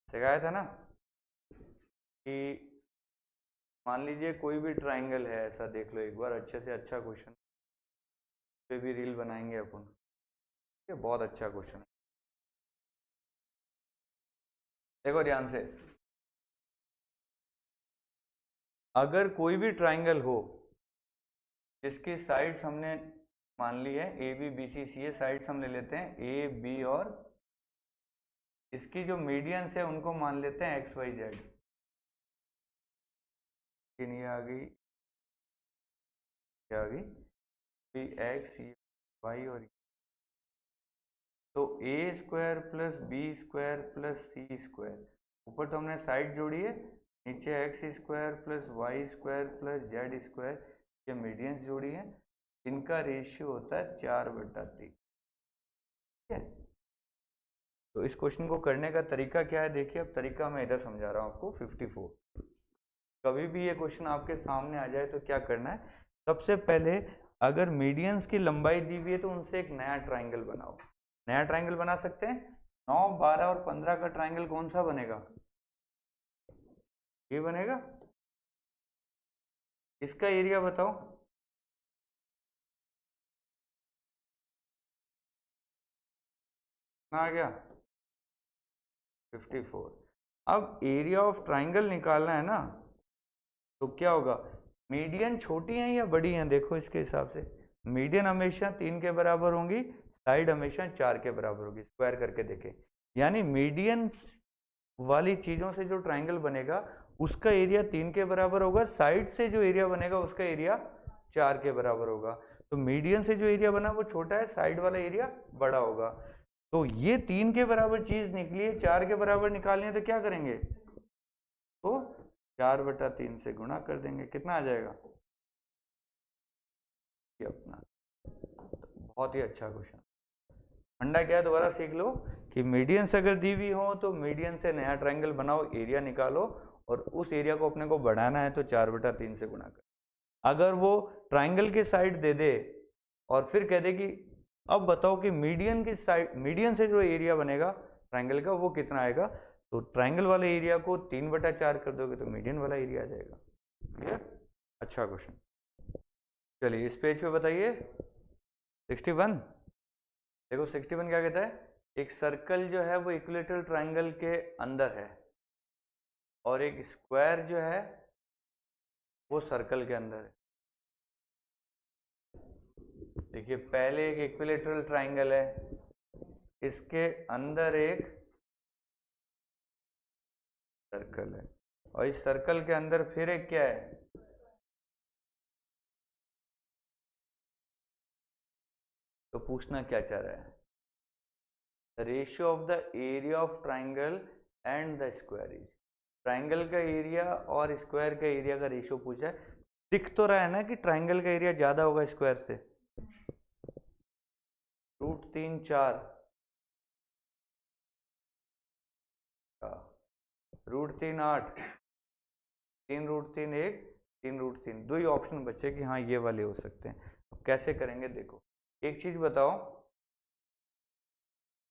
सिखाया था ना कि मान लीजिए कोई भी ट्राइंगल है ऐसा, देख लो एक बार अच्छे से, अच्छा क्वेश्चन पे भी रील बनाएंगे अपन, ये बहुत अच्छा क्वेश्चन है। देखो ध्यान से, अगर कोई भी ट्राइंगल हो जिसकी साइड्स हमने मान ली है A B B C C, A sides हम ले लेते हैं ए बी, और इसकी जो मीडियंस है उनको मान लेते हैं एक्स वाई जेड। ये आ गई, क्या आ गई, बी एक्स वाई, और तो a square plus b square plus c square, ऊपर तो हमने साइड जोड़ी है, नीचे x square plus y square plus z square, ये मीडियंस जोड़ी है, इनका रेशियो होता है 4/3। ठीक है, तो इस क्वेश्चन को करने का तरीका क्या है, देखिए अब तरीका मैं इधर समझा रहा हूँ आपको। 54, कभी भी ये क्वेश्चन आपके सामने आ जाए तो क्या करना है, सबसे पहले अगर मीडियंस की लंबाई दी हुई है तो उनसे एक नया ट्राइंगल बनाओ। नया ट्राइंगल बना सकते हैं, 9, 12 और 15 का ट्राइंगल कौन सा बनेगा, ये बनेगा। इसका एरिया बताओ, कितना आ गया, 54। अब एरिया ऑफ ट्राइंगल निकालना है ना, तो क्या होगा, मीडियन छोटी हैं या बड़ी हैं, देखो इसके हिसाब से मीडियन हमेशा 3 के बराबर होंगी, साइड हमेशा 4 के बराबर होगी, स्क्वायर करके देखें, यानी मीडियन वाली चीजों से जो ट्राइंगल बनेगा उसका एरिया 3 के बराबर होगा, साइड से जो एरिया बनेगा उसका एरिया 4 के बराबर होगा। तो मीडियन से जो एरिया बना वो छोटा है, साइड वाला एरिया बड़ा होगा। तो ये 3 के बराबर चीज निकली है, 4 के बराबर निकालनी है तो क्या करेंगे, तो 4/3 से गुणा कर देंगे, कितना आ जाएगा, ये अपना। बहुत ही अच्छा क्वेश्चन। फंडा क्या है दोबारा सीख लो कि मीडियंस अगर दी हुई हो तो मीडियन से नया ट्राइंगल बनाओ, एरिया निकालो, और उस एरिया को अपने को बढ़ाना है तो 4/3 से गुणा कर। अगर वो ट्राइंगल की साइड दे दे और फिर कह दे कि अब बताओ कि मीडियन की साइड, मीडियन से जो एरिया बनेगा ट्राइंगल का वो कितना आएगा, तो ट्राइंगल वाले एरिया को 3/4 कर दोगे तो मीडियन वाला एरिया आ जाएगा। क्लियर, अच्छा क्वेश्चन। चलिए इस पेज पे बताइए 61। देखो 61 क्या कहता है, एक सर्कल जो है वो इक्विलेटरल ट्राइंगल के अंदर है और एक स्क्वायर जो है वो सर्कल के अंदर है। देखिए पहले एक इक्विलेटरल ट्राइंगल है, इसके अंदर एक सर्कल है, और इस सर्कल के अंदर फिर एक क्या है, तो पूछना क्या चाह रहा है, ratio of the area of triangle and the square is, triangle का एरिया और स्क्वायर का एरिया का रेशियो पूछा है। दिख तो रहा है ना कि ट्राइंगल का एरिया ज्यादा होगा स्क्वायर से, √3 4, √3 8, 3√3 1, 3√3, दो ही ऑप्शन बचे कि हाँ ये वाले हो सकते हैं। अब कैसे करेंगे देखो, एक चीज बताओ,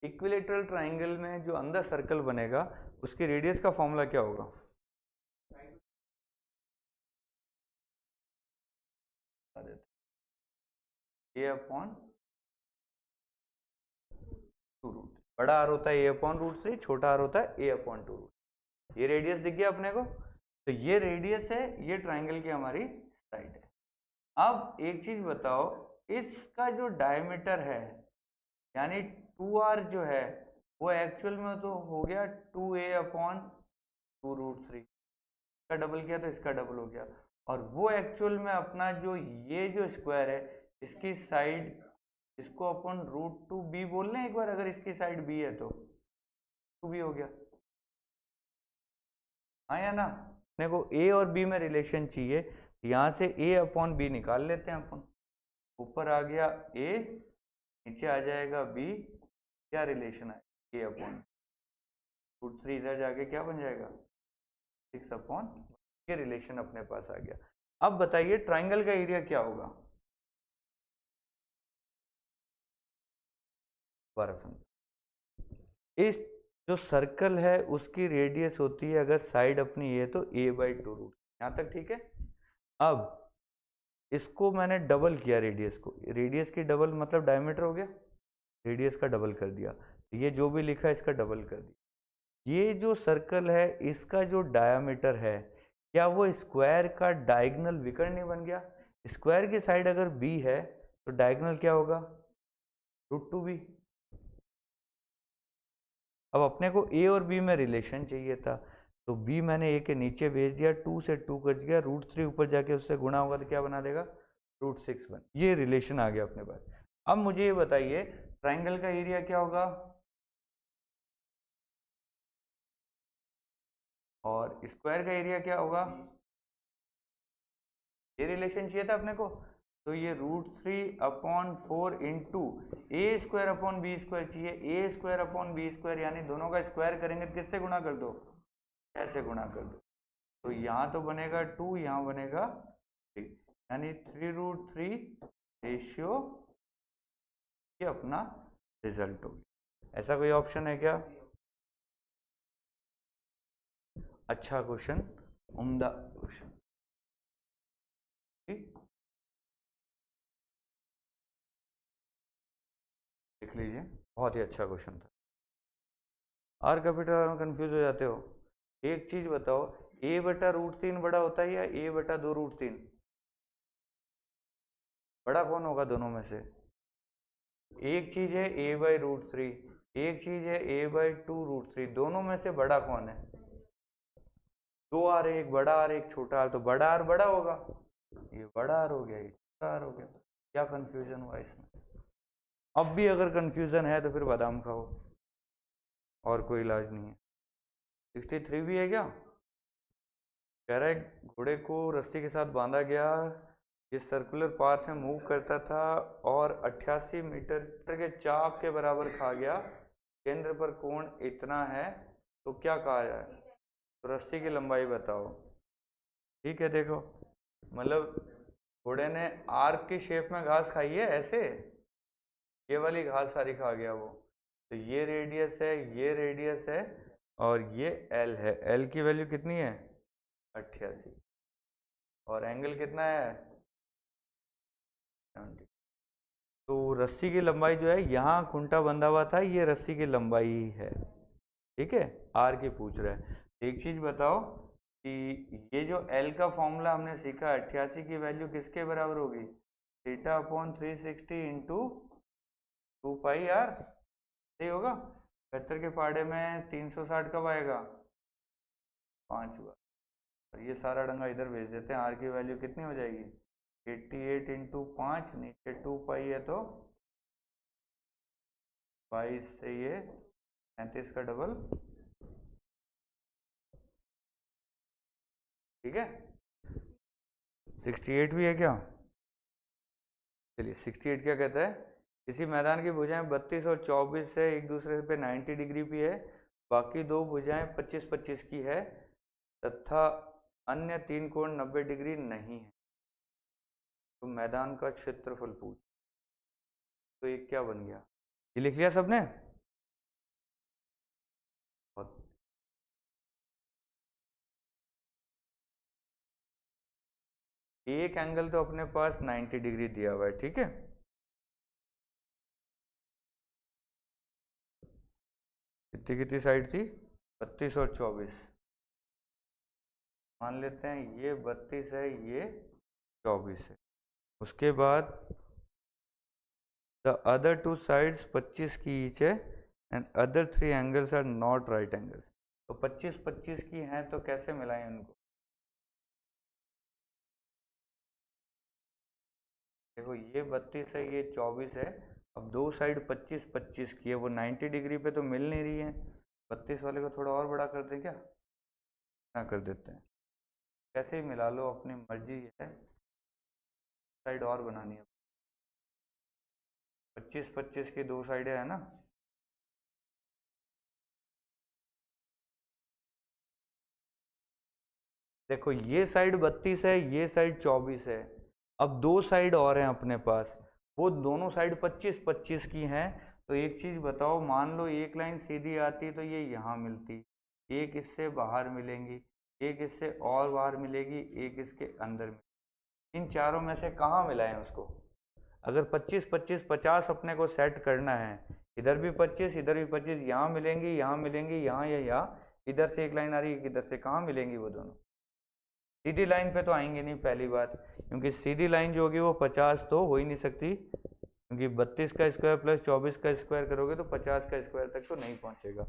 इक्विलेटरल ट्राइंगल में जो अंदर सर्कल बनेगा उसके रेडियस का फॉर्मूला क्या होगा, a/2√, बड़ा आर होता है a/√3, छोटा आर होता है a/2। ये रेडियस दिख गया अपने को, तो ये रेडियस है, ये ट्राइंगल की हमारी साइड है। अब एक चीज बताओ, इसका जो डायमीटर है यानी 2r जो है वो एक्चुअल में तो हो गया 2a/2√3, इसका डबल किया तो इसका डबल हो गया। और वो एक्चुअल में अपना जो ये जो स्क्वायर है इसकी साइड, इसको अपन √2b बोल लें एक बार, अगर इसकी साइड b है तो 2b हो गया। हाँ या ना? मेरे को a और b में रिलेशन चाहिए, यहाँ से a/b निकाल लेते हैं अपन। ऊपर आ गया a, नीचे आ जाएगा b, क्या रिलेशन है a/√3, इधर जाके क्या बन जाएगा 6/, ये रिलेशन अपने पास आ गया। अब बताइए ट्राइंगल का एरिया क्या होगा? इस जो सर्कल है उसकी रेडियस होती है, अगर साइड अपनी ये तो a/2√, यहाँ तक ठीक है। अब इसको मैंने डबल किया रेडियस को, रेडियस की डबल मतलब डायमीटर हो गया, रेडियस का डबल कर दिया, ये जो भी लिखा है इसका डबल कर दिया। ये जो सर्कल है इसका जो डायमीटर है, क्या वो स्क्वायर का डायगोनल विकर्ण बन गया? स्क्वायर की साइड अगर b है तो डायगोनल क्या होगा √2b। अब अपने को a और b में रिलेशन चाहिए था, तो b मैंने a के नीचे भेज दिया, 2 से 2 कट गया, √3 ऊपर जाके उससे गुणा होगा तो क्या बना देगा √6 बन, ये रिलेशन आ गया अपने पास। अब मुझे ये बताइए ट्राइंगल का एरिया क्या होगा और स्क्वायर का एरिया क्या होगा? ये रिलेशन चाहिए था अपने को, तो ये √3/4 इंटू a²/b² चाहिए, a²/b², यानी दोनों का स्क्वायर करेंगे तो किससे गुणा कर दो, ऐसे गुणा कर दो, तो यहाँ तो बनेगा 2, यहाँ बनेगा 3, यानी 3√3 रेशियो, ये अपना रिजल्ट हो गया। ऐसा कोई ऑप्शन है क्या? अच्छा क्वेश्चन, उम्दा क्वेश्चन, ठीक, लिख लीजिए, बहुत ही अच्छा क्वेश्चन था। आर कैपिटल में कंफ्यूज हो जाते हो? एक चीज बताओ, a/√3 बड़ा होता है या a/2√3? बड़ा कौन होगा दोनों में से? एक चीज है a/√3, एक चीज है a/2√3, दोनों में से बड़ा कौन है? दो आर, एक बड़ा आर एक छोटा आर, तो बड़ा आर बड़ा होगा, ये बड़ा आर हो गया, ये छोटा आर हो गया। क्या कंफ्यूजन हुआ इसमें? अब भी अगर कंफ्यूजन है तो फिर बादाम खाओ, और कोई इलाज नहीं है। 63 भी है क्या? कह रहा है घोड़े को रस्सी के साथ बांधा गया, ये सर्कुलर पाथ में मूव करता था और 88 मीटर के चाप के बराबर खा गया, केंद्र पर कोण इतना है, तो क्या कहा जाए? तो रस्सी की लंबाई बताओ। ठीक है, देखो मतलब घोड़े ने आर्क की शेप में घास खाई है ऐसे, ये वाली घास सारी खा गया वो, तो ये रेडियस है, ये रेडियस है, और ये एल है, एल की वैल्यू कितनी है 88, और एंगल कितना है 70। तो रस्सी की लंबाई जो है, यहाँ खूंटा बंधा हुआ था, ये रस्सी की लंबाई है, ठीक है, आर की पूछ रहा है। एक चीज बताओ कि ये जो एल का फॉर्मूला हमने सीखा, 88 की वैल्यू किसके बराबर होगी? θ/360 इंटू 2πr, सही होगा। 75 के पहाड़े में 360 कब आएगा? 5 हुआ, और ये सारा डंगा इधर भेज देते हैं, आर की वैल्यू कितनी हो जाएगी 88 इंटू 5, नीचे 2π है तो 22 से ये 35 का डबल, ठीक है। 68 भी है क्या? चलिए 68 क्या कहता है, किसी मैदान की भुजाएं 32 और 24 से एक दूसरे पे 90 डिग्री की है, बाकी दो भुजाएं 25-25 की है, तथा अन्य तीन कोण 90 डिग्री नहीं है, तो मैदान का क्षेत्रफल पूछ। तो ये क्या बन गया? ये लिख लिया सबने? एक एंगल तो अपने पास 90 डिग्री दिया हुआ है, ठीक है, कितनी कितनी साइड थी 32 और 24, मान लेते हैं ये 32 है, ये 24 है। उसके बाद द अदर टू साइड्स 25 की ईच है and other 3 angles are not right angles. तो 25-25 की हैं तो कैसे मिलाएं उनको? देखो ये 32 है, ये 24 है। अब दो साइड 25-25 की है, वो 90 डिग्री पे तो मिल नहीं रही है। 32 वाले को थोड़ा और बड़ा कर दें क्या? ना कर देते हैं। कैसे ही मिला लो, अपनी मर्जी है। साइड और बनानी है। 25-25 की दो साइडें है ना। देखो ये साइड 32 है, ये साइड 24 है। अब दो साइड और हैं अपने पास, वो दोनों साइड 25-25 की हैं। तो एक चीज बताओ, मान लो एक लाइन सीधी आती तो ये यहाँ मिलती, एक इससे बाहर मिलेंगी, एक इससे और बाहर मिलेगी, एक इसके अंदर मिलेगी। इन चारों में से कहाँ मिलाएं उसको? अगर 25-25-50 अपने को सेट करना है, इधर भी 25 इधर भी 25, यहाँ मिलेंगी, यहाँ मिलेंगी, यहाँ या यहाँ, इधर से एक लाइन आ रही है, इधर से, कहाँ मिलेंगी वो दोनों? सीधी लाइन पे तो आएंगे नहीं पहली बात, क्योंकि सीधी लाइन जो होगी वो 50 तो हो ही नहीं सकती, क्योंकि 32 का स्क्वायर प्लस 24 का स्क्वायर करोगे तो 50 का स्क्वायर तक तो नहीं पहुंचेगा।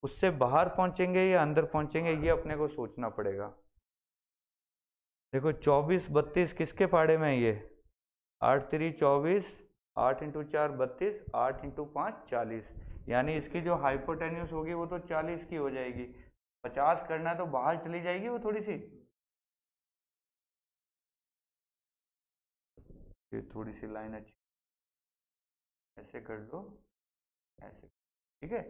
उससे बाहर पहुंचेंगे या अंदर पहुंचेंगे, ये अपने को सोचना पड़ेगा। देखो 24-32 किसके पाड़े में है ये? 8×3 = 24, 8×4 = 32, 8×5 = 40। यानी इसकी जो हाइपोटेन्यूस होगी वो तो 40 की हो जाएगी। 50 करना है तो बाहर चली जाएगी वो थोड़ी सी। ये थोड़ी सी लाइन अच्छी ऐसे कर लो, ऐसे, ठीक है,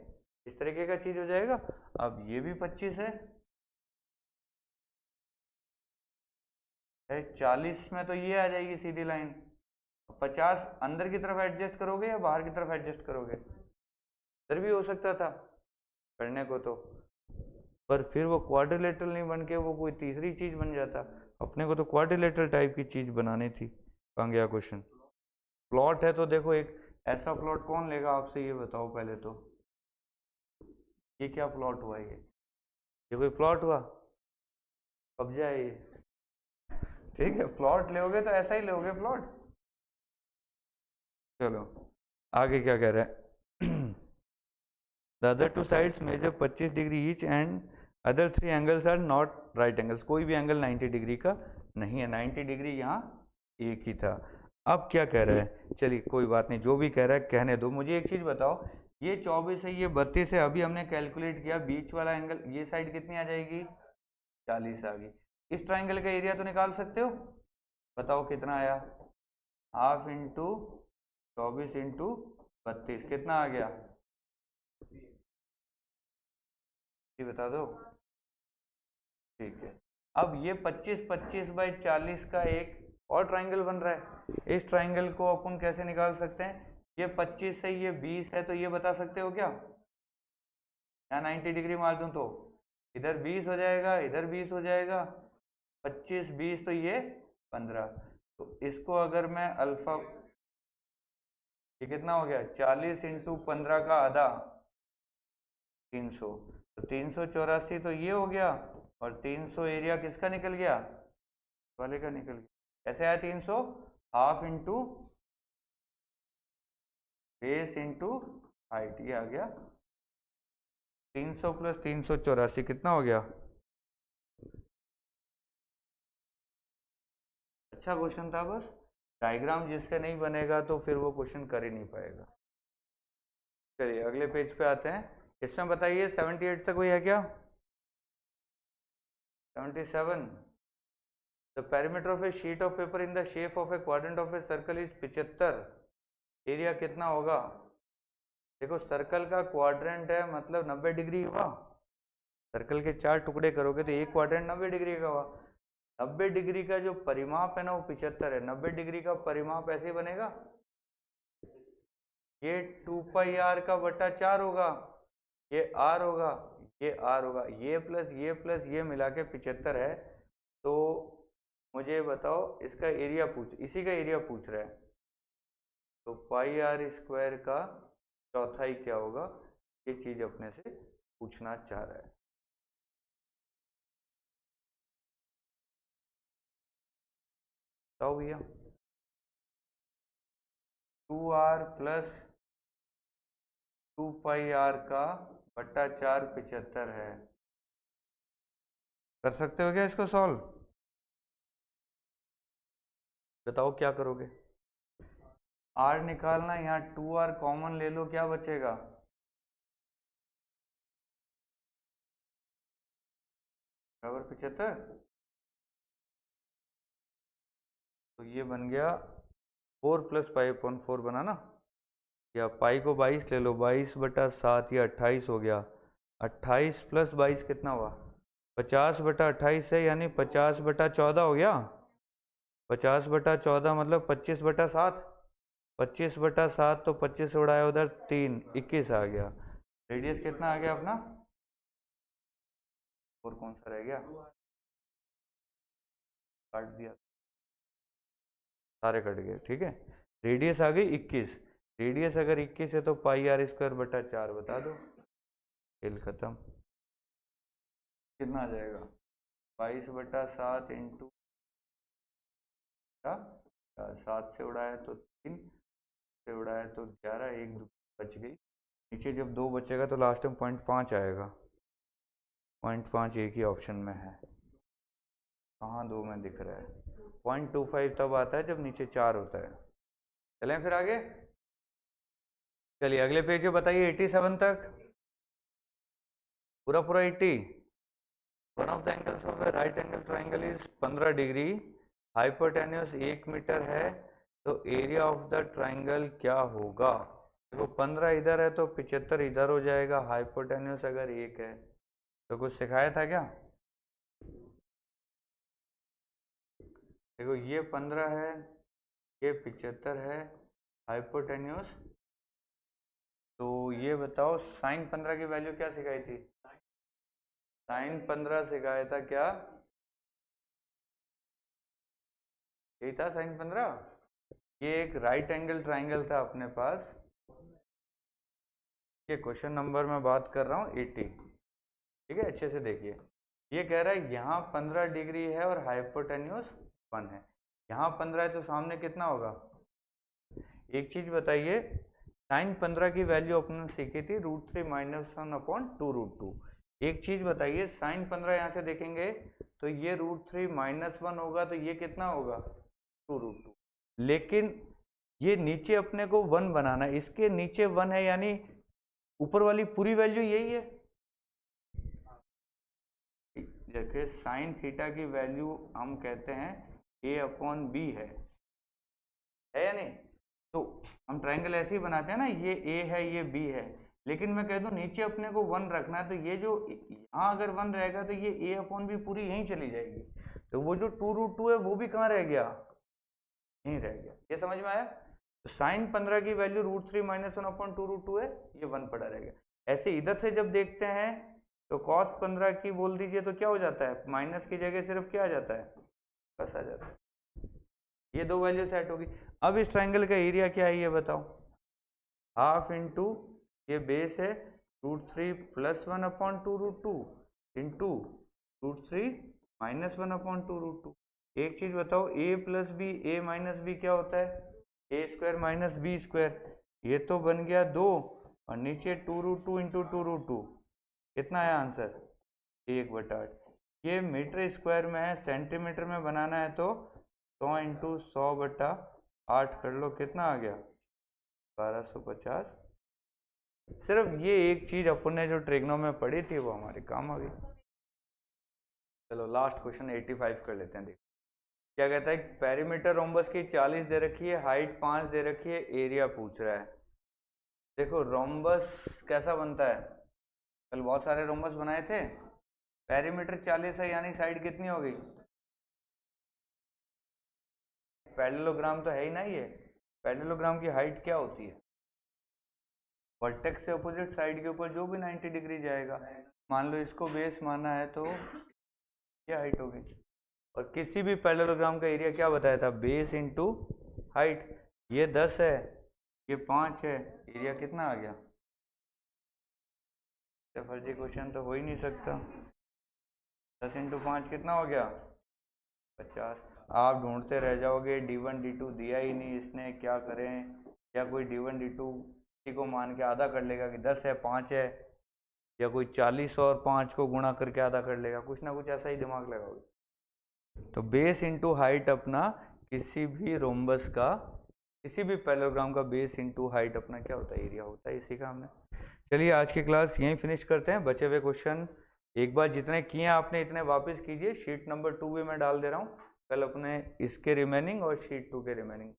इस तरीके का चीज हो जाएगा। अब ये भी 25 है, 40 में तो ये आ जाएगी सीधी लाइन। 50 अंदर की तरफ एडजस्ट करोगे या बाहर की तरफ एडजस्ट करोगे? इधर भी हो सकता था करने को तो, पर फिर वो क्वाड्रिलेटरल नहीं बन के वो कोई तीसरी चीज बन जाता। अपने को तो क्वाड्रिलेटरल टाइप की चीज बनानी थी। कहाँ गया क्वेश्चन? प्लॉट है तो देखो, एक ऐसा प्लॉट कौन लेगा आपसे, ये बताओ पहले तो। ये क्या प्लॉट हुआ ये कोई प्लॉट हुआ? कब्जा है ये, ठीक है। प्लॉट लोगे तो ऐसा ही लोगे प्लॉट। चलो आगे क्या कह रहा है? The other two sides measure 25 degree each and other 3 angles are not right angles. कोई भी एंगल 90 डिग्री का नहीं है, 90 डिग्री यहाँ एक ही था। अब क्या कह रहा है? चलिए कोई बात नहीं, जो भी कह रहा है कहने दो। मुझे एक चीज बताओ, ये 24 है, ये 32 है, अभी हमने कैलकुलेट किया बीच वाला एंगल, ये साइड कितनी आ जाएगी? 40 आ गई। इस ट्राइंगल का एरिया तो निकाल सकते हो, बताओ कितना आया? हाफ इंटू 24 × 32 कितना आ गया? ये बता दो। ठीक है। अब ये 25-25/40 का एक और ट्राइंगल बन रहा है। इस ट्राइंगल को अपन कैसे निकाल सकते हैं? ये 25 है, ये 20 है, तो ये बता सकते हो क्या? यहाँ 90 डिग्री मार दूं तो इधर 20 हो जाएगा, इधर 20 हो जाएगा, 25-20 तो ये 15। तो इसको अगर मैं अल्फा, ये कितना हो गया? 40 × 15 का आधा, 300। तो 384 तो ये हो गया, और 300 एरिया किसका निकल गया? वाले का निकल गया। कैसे आया 300? Half into base into height, ये आ गया 300 + 384 कितना हो गया? अच्छा क्वेश्चन था, बस डायग्राम जिससे नहीं बनेगा तो फिर वो क्वेश्चन कर ही नहीं पाएगा। चलिए अगले पेज पे आते हैं। इसमें बताइए 78 तक कोई है क्या? 77। The perimeter of A sheet of paper in the shape of A quadrant of a circle is 75। Area कितना होगा? देखो सर्कल का क्वाड्रेंट है, मतलब 90 डिग्री हुआ। सर्कल के 4 टुकड़े करोगे तो एक क्वाड्रेंट 90 डिग्री का हुआ। 90 डिग्री का जो परिमाप है ना वो 75 है। 90 डिग्री का परिमाप ऐसे बनेगा, ये 2πr का बटा 4 होगा, ये r होगा, ये r होगा, ये प्लस ये मिला के 75 है। तो मुझे बताओ इसका एरिया पूछ, इसी का एरिया पूछ रहा है। तो πr² का चौथाई क्या होगा, ये चीज अपने से पूछना चाह रहा है। बताओ भैया। 2r प्लस 2πr का बट्टा 4 75 है। कर सकते हो क्या इसको सॉल्व? बताओ क्या करोगे? r निकालना, यहाँ 2r कॉमन ले लो, क्या बचेगा? बराबर 75। तो ये बन गया 4 प्लस पाई अपॉन 4 बना ना, या पाई को 22 ले लो, 22/7 या 28 हो गया। 28 प्लस 22 कितना हुआ? 50/28 है, यानी 50/14 हो गया। 50/14 मतलब 25/7। 25/7 तो 25 उड़ाया उधर 3, 21 आ गया। रेडियस कितना आ गया अपना? और कौन सा रह गया? काट दिया, सारे कट गए, ठीक है। रेडियस आ गई 21। रेडियस अगर 21 है तो πr²/4 बता दो, खेल खत्म। कितना आ जाएगा? 22/7 इंटू 7 से उड़ाया तो 3 से उड़ाया तो 11, एक बच गई। नीचे जब 2 बचेगा तो लास्ट में 0.5 आएगा। 0.5 एक ही ऑप्शन में है, कहाँ 2 में दिख रहा है? 0.25 तब आता है जब नीचे 4 होता है। चलें फिर आगे, चलिए अगले पेज पे बताइए 87 तक। पूरा 80। One of the angles of a right angle triangle is 15 degree, hypotenuse 1 metre है, तो एरिया ऑफ द ट्राइंगल क्या होगा? देखो 15 इधर है तो 75 इधर हो जाएगा, हाइपोटेन्यूस अगर 1 है तो कुछ सिखाया था क्या? देखो ये 15 है, ये 75 है, हाइपोटेन्यूस। तो ये बताओ साइन 15 की वैल्यू क्या सिखाई थी? साइन 15 सिखाया था क्या? यही था साइन 15। ये एक राइट एंगल ट्राइंगल था अपने पास। ये क्वेश्चन नंबर मैं बात कर रहा हूँ 80, ठीक है, अच्छे से देखिए। ये कह रहा है यहाँ 15 डिग्री है और हाइपोटेन्यूस 1 है। यहाँ 15 है तो सामने कितना होगा? एक चीज बताइए, साइन 15 की वैल्यू अपने सीखी थी √3 - 1/2√2। एक चीज बताइए, साइन 15 यहाँ से देखेंगे तो ये √3 - 1 होगा, तो ये कितना होगा? 2√2। लेकिन ये नीचे अपने को 1 बनाना है, इसके नीचे 1 है, यानी ऊपर वाली पूरी वैल्यू यही है। देखिए साइन थीटा की वैल्यू हम कहते हैं a/b है या नहीं? तो हम ट्रायंगल ऐसे ही बनाते हैं ना, ये a है ये b है, लेकिन मैं कह दूं नीचे अपने को 1 रखना है, तो ये जो यहाँ अगर 1 रहेगा तो ये a/b पूरी यहीं चली जाएगी, तो वो जो 2√2 है वो भी कहाँ रह गया? यहीं रह गया। ये समझ में आया? तो साइन 15 की वैल्यू √3 - 1/2√2 है, ये 1 पड़ा रहेगा। ऐसे इधर से जब देखते हैं तो cos 15 की बोल दीजिए तो क्या हो जाता है? माइनस की जगह सिर्फ क्या आ जाता है? प्लस आ जाता है। ये दो वैल्यू सेट होगी। अब इस ट्रायंगल का एरिया क्या है ये बताओ? हाफ इंटू ये बेस है √3 + 1/2√2 इंटू √3 - 1/2√2। एक चीज बताओ, a + b a - b क्या होता है? a² - b²। ये तो बन गया 2, और नीचे 2√2 इंटू 2√2 कितना आया आंसर? 1/8। ये मीटर स्क्वायर में है, सेंटीमीटर में बनाना है तो 100 इंटू 100/8 कर लो, कितना आ गया? 1250। सिर्फ ये एक चीज अपन ने जो ट्रिग्नो में पढ़ी थी वो हमारे काम आ गई। चलो लास्ट क्वेश्चन 85 कर लेते हैं। देखो क्या कहता है, पेरीमीटर रोम्बस की 40 दे रखी है, हाइट 5 दे रखी है, एरिया पूछ रहा है। देखो रोम्बस कैसा बनता है? कल बहुत सारे रोम्बस बनाए थे। पेरीमीटर 40 है, यानी साइड कितनी होगी? पैरेललोग्राम तो है ही ना ये। पैरेललोग्राम की हाइट क्या होती है? वर्टेक्स से अपोजिट साइड के ऊपर जो भी 90 डिग्री जाएगा। मान लो इसको बेस माना है तो क्या हाइट होगी? और किसी भी पैरेललोग्राम का एरिया क्या बताया था? Base into height. ये 10 है, ये 5 है, एरिया कितना आ गया? फर्जी क्वेश्चन तो हो ही नहीं सकता। 10 इंटू 5 कितना हो गया? 50। आप ढूंढते रह जाओगे, D1 D2 दिया ही नहीं इसने, क्या करें? या कोई d1 d2 किसी को मान के आधा कर लेगा कि 10 है 5 है, या कोई 40 और 5 को गुणा करके आधा कर लेगा, कुछ ना कुछ ऐसा ही दिमाग लगाओगे। तो बेस इंटू हाइट अपना किसी भी रोम्बस का, किसी भी पैरेललोग्राम का बेस इंटू हाइट अपना क्या होता है, एरिया होता है। इसी का हमने, चलिए आज की क्लास यहीं फिनिश करते हैं। बचे हुए क्वेश्चन एक बार जितने किए आपने इतने वापस कीजिए। शीट नंबर 2 भी मैं डाल दे रहा हूँ, कल अपने इसके रिमेनिंग और शीट 2 के रिमेनिंग।